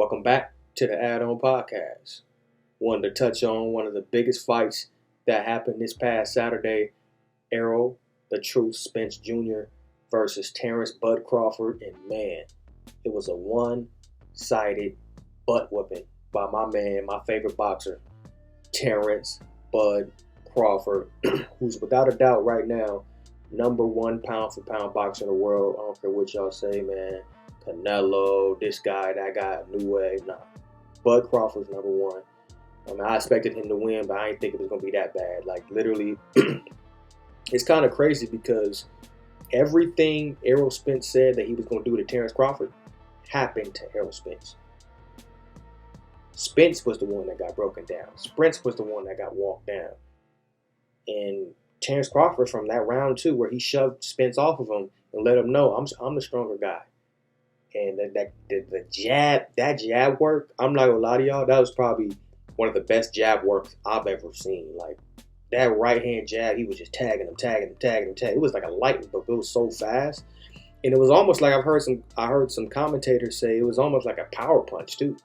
Welcome back to the Add-On Podcast. Wanted to touch on one of the biggest fights that happened this past Saturday. Errol, the Truth Spence Jr. versus Terence Bud Crawford. And man, it was a one-sided butt whooping by my man, my favorite boxer, Terence Bud Crawford, who's without a doubt right now number one pound for pound boxer in the world. I don't care what y'all say, man. Canelo, this guy, that guy, new wave. Nah. Bud Crawford's number one. I mean, I expected him to win, but I didn't think it was going to be that bad. Like, literally, it's kind of crazy because everything Errol Spence said that he was going to do to Terence Crawford happened to Errol Spence. Spence was the one that got broken down. Spence was the one that got walked down. And Terence Crawford, from that round two where he shoved Spence off of him and let him know, I'm the stronger guy. And the jab work, I'm not gonna lie to y'all, that was probably one of the best jab works I've ever seen. Like, that right hand jab, he was just tagging him. It was like a lightning bolt. It was so fast. And it was almost like I heard some commentators say it was almost like a power punch too.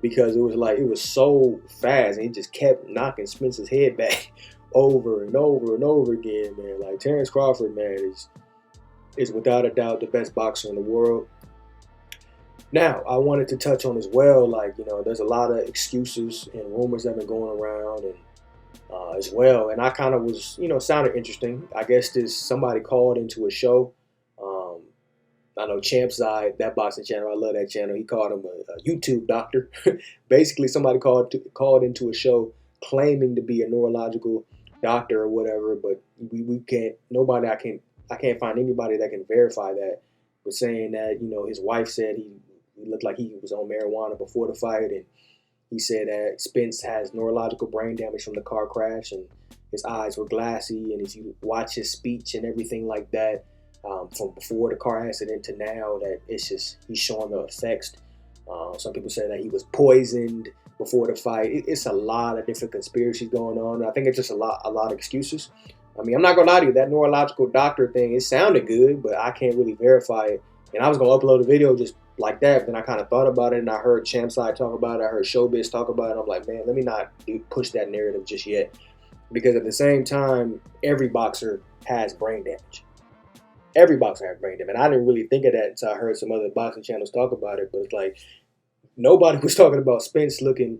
Because it was so fast and he just kept knocking Spence's head back over and over and over again, man. Like, Terence Crawford, man, is without a doubt the best boxer in the world. Now, I wanted to touch on as well, like, there's a lot of excuses and rumors that have been going around and as well. And I kind of was, sounded interesting. I guess somebody called into a show. I know Champ's Eye, that boxing channel, I love that channel. He called him a YouTube doctor. Basically, somebody called into a show claiming to be a neurological doctor or whatever, but we can't. I can't find anybody that can verify that. But saying that his wife said he looked like he was on marijuana before the fight, and he said that Spence has neurological brain damage from the car crash, and his eyes were glassy, and if you watch his speech and everything like that. From before the car accident to now, that it's just he's showing the effects. Some people say that he was poisoned before the fight. It's a lot of different conspiracies going on. I think it's just a lot of excuses. I mean, I'm not gonna lie to you, that neurological doctor thing, it sounded good, but I can't really verify it. And I was gonna upload a video just like that, but then I kind of thought about it, and I heard Champ's Eye talk about it. I heard Showbiz talk about it. I'm like, man, let me not push that narrative just yet, because at the same time, every boxer has brain damage. Every boxer has brain damage. And I didn't really think of that until I heard some other boxing channels talk about it. But it's like nobody was talking about Spence looking,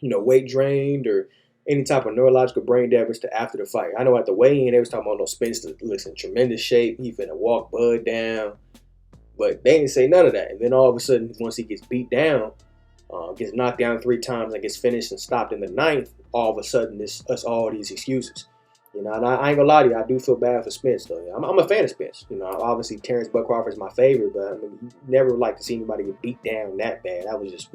weight drained or any type of neurological brain damage to after the fight. I know at the weigh-in, they was talking about Spence looks in tremendous shape. He finna walk Bud down. But they didn't say none of that. And then all of a sudden, once he gets beat down, gets knocked down 3 times and gets finished and stopped in the 9th, all of a sudden, it's all these excuses. And I ain't gonna lie to you, I do feel bad for Spence though. I'm a fan of Spence. Obviously Terence Bud Crawford is my favorite, but I mean, you never like to see anybody get beat down that bad. That was just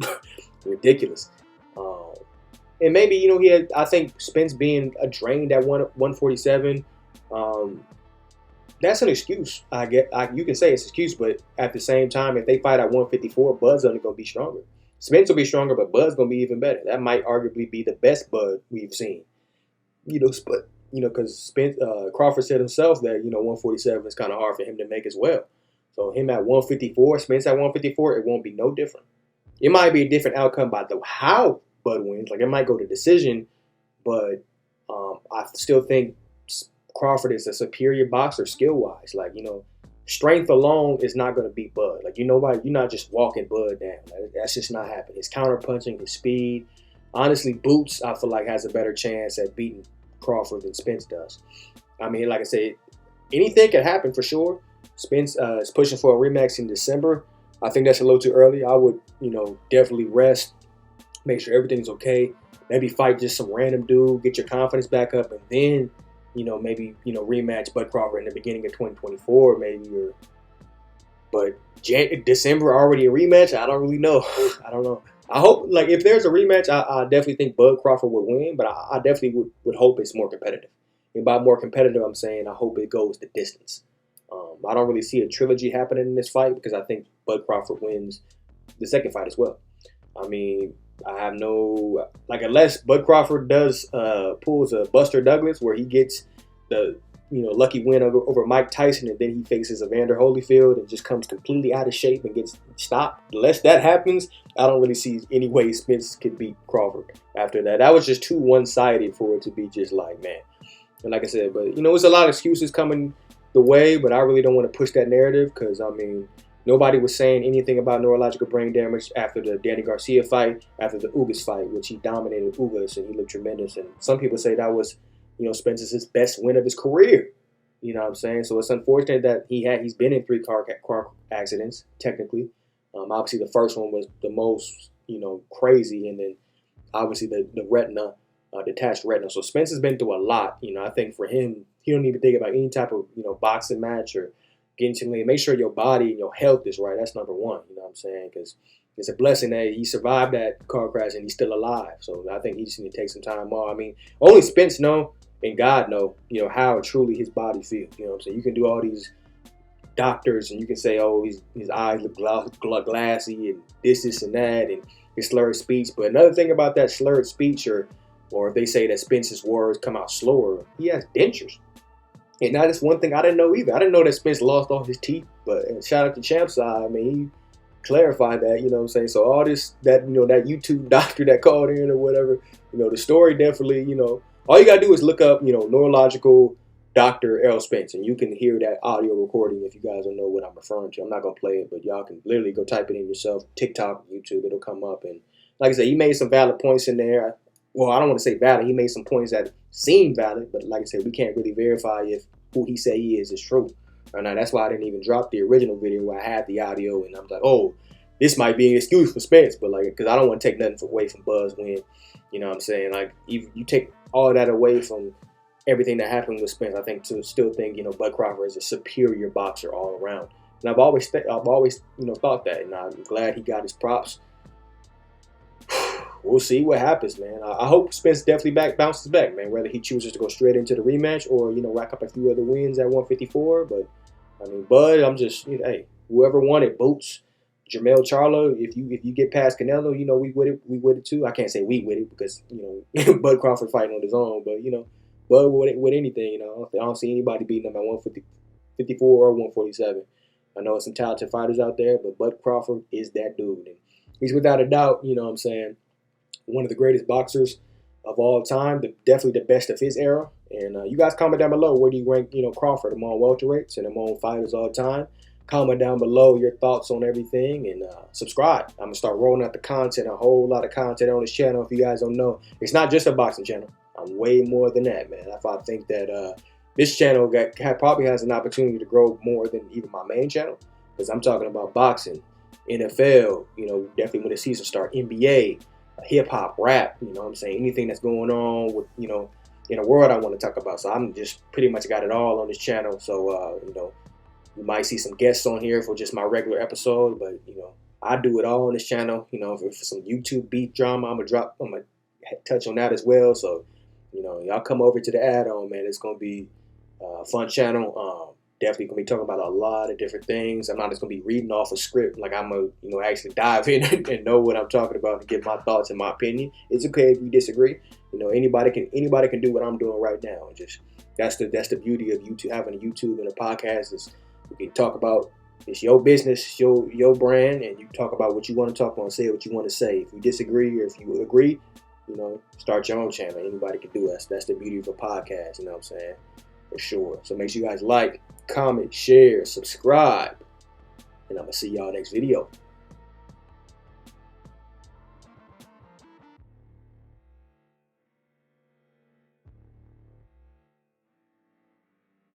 ridiculous. And maybe I think Spence being drained at 147, that's an excuse. You can say it's an excuse, but at the same time, if they fight at 154, Bud's only gonna be stronger. Spence will be stronger, but Bud's gonna be even better. That might arguably be the best Bud we've seen. Because Crawford said himself that, 147 is kind of hard for him to make as well. So him at 154, Spence at 154, it won't be no different. It might be a different outcome by how Bud wins. Like, it might go to decision, but I still think Crawford is a superior boxer skill-wise. Like, strength alone is not going to beat Bud. Like, you're not just walking Bud down. Like, that's just not happening. His counter-punching, his speed. Honestly, Boots, I feel like, has a better chance at beating Crawford than Spence does. I mean, like I said, anything can happen for sure. Spence is pushing for a rematch in December. I think that's a little too early. I would, definitely rest, make sure everything's okay. Maybe fight just some random dude, get your confidence back up, and then, maybe, rematch Bud Crawford in the beginning of 2024, maybe. But December already a rematch? I don't really know. I don't know. I hope, like, if there's a rematch, I definitely think Bud Crawford would win, but I definitely would hope it's more competitive. And by more competitive, I'm saying I hope it goes the distance. I don't really see a trilogy happening in this fight because I think Bud Crawford wins the second fight as well. I mean, I have unless Bud Crawford pulls a Buster Douglas where he gets the lucky win over Mike Tyson, and then he faces Evander Holyfield and just comes completely out of shape and gets stopped. Unless that happens, I don't really see any way Spence could beat Crawford after that. That was just too one-sided for it to be just like, man. And like I said, but it's a lot of excuses coming the way, but I really don't want to push that narrative because, nobody was saying anything about neurological brain damage after the Danny Garcia fight, after the Ugas fight, which he dominated Ugas and he looked tremendous. And some people say that was, Spence's best win of his career. You know what I'm saying? So it's unfortunate that he's been in 3 car accidents, technically. Obviously, the first one was the most, crazy. And then, obviously, the retina, detached retina. So Spence has been through a lot. I think for him, he don't even think about any type of, boxing match or getting to make sure your body and your health is right. That's number one. You know what I'm saying? Because it's a blessing that he survived that car crash and he's still alive. So I think he just need to take some time off. Only Spence know and God know, how truly his body feels. You know what I'm saying? You can do all these doctors and you can say, oh, his eyes look glassy and this and that and his slurred speech. But another thing about that slurred speech or if they say that Spence's words come out slower, he has dentures. And that is one thing I didn't know either. I didn't know that Spence lost all his teeth. But shout out to Champ's side. he clarified that, you know what I'm saying? So all this, that YouTube doctor that called in or whatever, the story definitely, all you got to do is look up, Neurological Dr. Errol Spence, and you can hear that audio recording if you guys don't know what I'm referring to. I'm not going to play it, but y'all can literally go type it in yourself, TikTok, YouTube, it'll come up. And like I said, he made some valid points in there. Well, I don't want to say valid. He made some points that seem valid, but like I said, we can't really verify if who he say he is true. Or not. That's why I didn't even drop the original video where I had the audio, and I was like, oh, this might be an excuse for Spence, but because I don't want to take nothing away from Buzz when, you know what I'm saying? You take all that away from everything that happened with Spence, I think to still think, Bud Crawford is a superior boxer all around. And I've always thought that, and I'm glad he got his props. We'll see what happens, man. I hope Spence definitely bounces back, man. Whether he chooses to go straight into the rematch or rack up a few other wins at 154. But Bud, I'm just hey, whoever won it, Boots, Jermell Charlo. If you get past Canelo, we with it too. I can't say we with it because Bud Crawford fighting on his own, but Bud with anything. I don't see anybody beating him at 154 or 147. I know some talented fighters out there, but Bud Crawford is that dude, and he's without a doubt, one of the greatest boxers of all time, definitely the best of his era. And you guys comment down below, where do you rank, Crawford among welterweights and among fighters all time? Comment down below your thoughts on everything and subscribe. I'm going to start rolling out the content, a whole lot of content on this channel. If you guys don't know, it's not just a boxing channel. I'm way more than that, man. I think that this channel probably has an opportunity to grow more than even my main channel, because I'm talking about boxing, NFL, definitely when the season starts, NBA, hip-hop, rap, what I'm saying, anything that's going on with, in the world I want to talk about. So I'm just pretty much got it all on this channel. So, you might see some guests on here for just my regular episode, but, I do it all on this channel. For some YouTube beef drama, I'm going to touch on that as well. So, y'all come over to the add-on, man. It's going to be a fun channel. Definitely going to be talking about a lot of different things. I'm not just going to be reading off a script. I'm going to, actually dive in and know what I'm talking about and give my thoughts and my opinion. It's okay if you disagree. Anybody can do what I'm doing right now. And just that's the beauty of YouTube, having a YouTube and a podcast is you can talk about, it's your business, your brand, and you talk about what you want to talk about, say what you want to say. If you disagree or if you agree, start your own channel. Anybody can do that. That's the beauty of a podcast, you know what I'm saying? For sure. So make sure you guys like, comment, share, subscribe, and I'm going to see y'all next video.